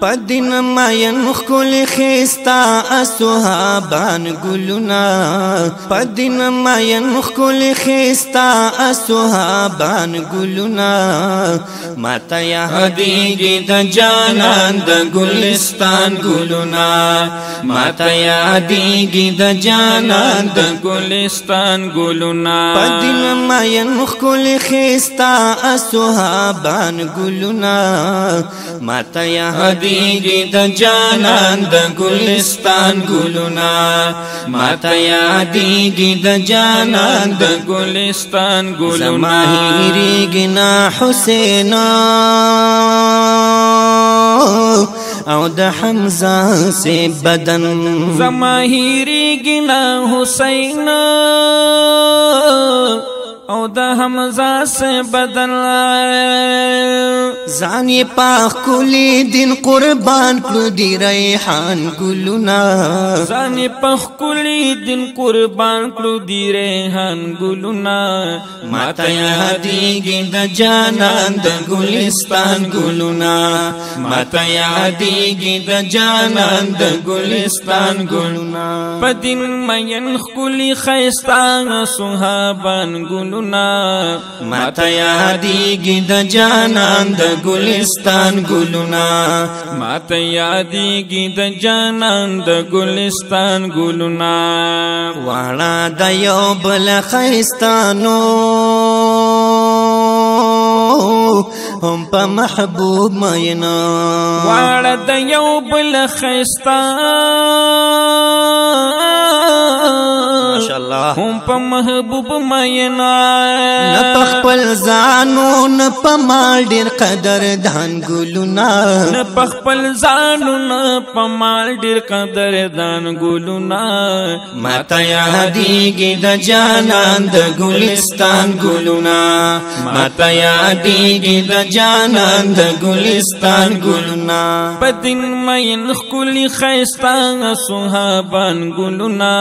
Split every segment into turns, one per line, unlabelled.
پدین ماین خل خستا اصحابان گلونا پدین ماین خل خستا اصحابان گلونا ماتا یادیگی د جانان د گلستان گلونا ماتا یادیگی د جانان د گلستان گلونا پدین ماین خل خستا اصحابان گلونا ماتا یادیگی د جانان د گلستان گلونا ماتا یادیگی د جانان د گلستان گلونا زماهیریگی نا حسین او د حمزه سے بدن زماهیریگی نا حسین او د حمزه سے بدن زانی پاک کلی دن قربان کلو دی ریحان گلونا زانی پاک کلی دن قربان کلو دی ریحان گلونا ماتا یادیگی د جانان د گلستان گلونا ماتا یادیگی د جانان د گلستان گلونا پدین مین خکلی خیستان صحابان گلونا ماتا یادیگی د جانان د گلستان گلونا ماتا یادیگی د جانان د گلستان گلونا وانا د یو بل خیستانو هم په محبوب مینا وانا د یو بل خیستانو هم په محبوب مینا نپخپل زانو نپ مال ډیر قدر دان ګلونا نپخپل زانو نپ مال ډیر قدر دان ګلونا ماتا یادیگی د جانان د گلستان گلونا ماتا یادیگی د جانان د گلستان گلونا پدین مین خکلی خیستان صحابان گلونا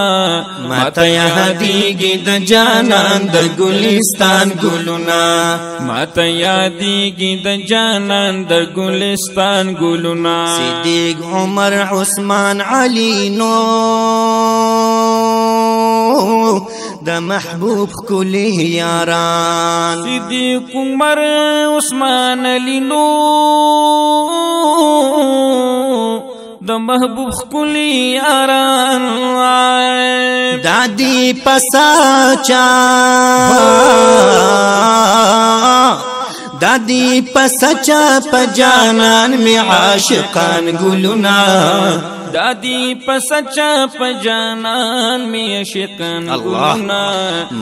ماتا یادیگی د جانان د گلستان گلونا ماتا یادیگی د جانان د گلستان گلونا صدیق عمر عثمان علی نو د محبوب کلی یاران صدیق عمر عثمان علی نو د محبوب کلی یاران دادی پساچا دادی پسچا پجانان میں عاشقان گلونا دادی پسچا پجانان میں عاشقان گلونا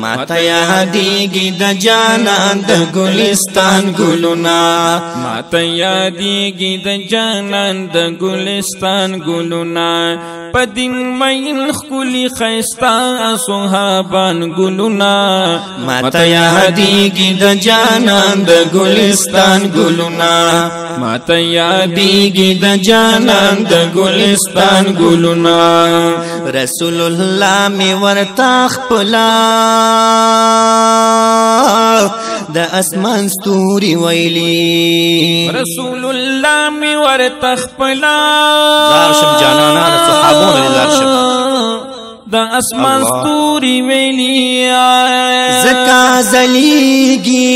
ماتا یادیگی د جانان د گلستان گلونا ماتا یادیگی د جانان د گلستان گلونا پدین مین خکلی خیستا صحابان گلونا ماتا یادیگی د جانان د گلستان گلونا ماتا یادیگی د جانان د گلستان گلونا رسول اللہ میں ورتاخ پلا د اسمان ستوری ویلی رسول اللہ میں ورتاخ پلا
زارشم جانانا صحابون لزارشم
د اسمان ستوری ویلی زکا زلیگی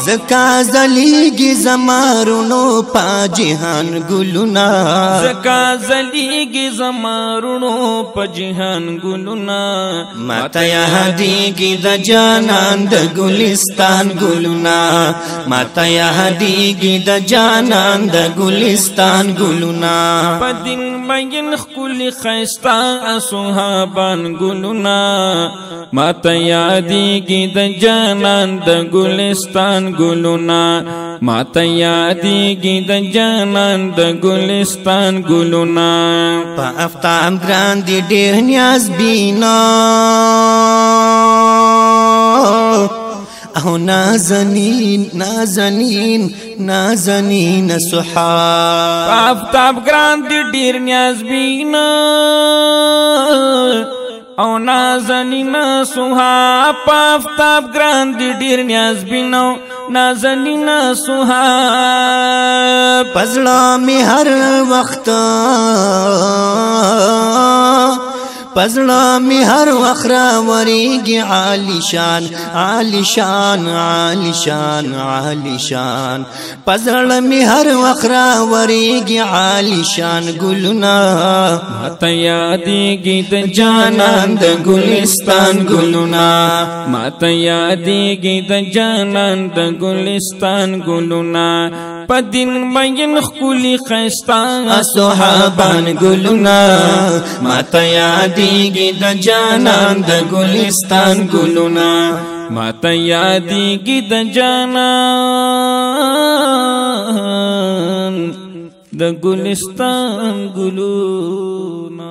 زکا زلیگی زمارونو پا جہان گلونا زکا زلیگی زمارونو پا جہان گلونا ماتا یادیگی د جانان د گلستان گلونا ماتا یادیگی د جانان د گلستان گلونا پدین مین خکلی خیستا صحابان گلونا ماتا یادیگی د جانان د گلستان گلونا ماتا یادیگی د جانان د گلستان گلونا پا افتاب گران دی ډیر نیاز بینا او نازنین نازنین نازنین صحاب پا افتاب گران دی ډیر نیاز بینا
او نازنین سوها پافتاب ګران دی ډیر نیاز بینو نازنین سوها
پزړه می هر وخت پزړه می هر وخت راوريږي عالی شان عالی شان عالی شان عالی شان پزړه می هر وخت راوريږي عالی شان ګلونه
ماته یادېږي د جانان د ګلستان ګلونه ماته یادېږي د جانان د ګلستان ګلونه په دین مین ښکلي ښایسته
صحابان ګلونه ماته یادېږي د جانان د ګلستان ګلونه
ماته یادېږي د جانان د ګلستان ګلونه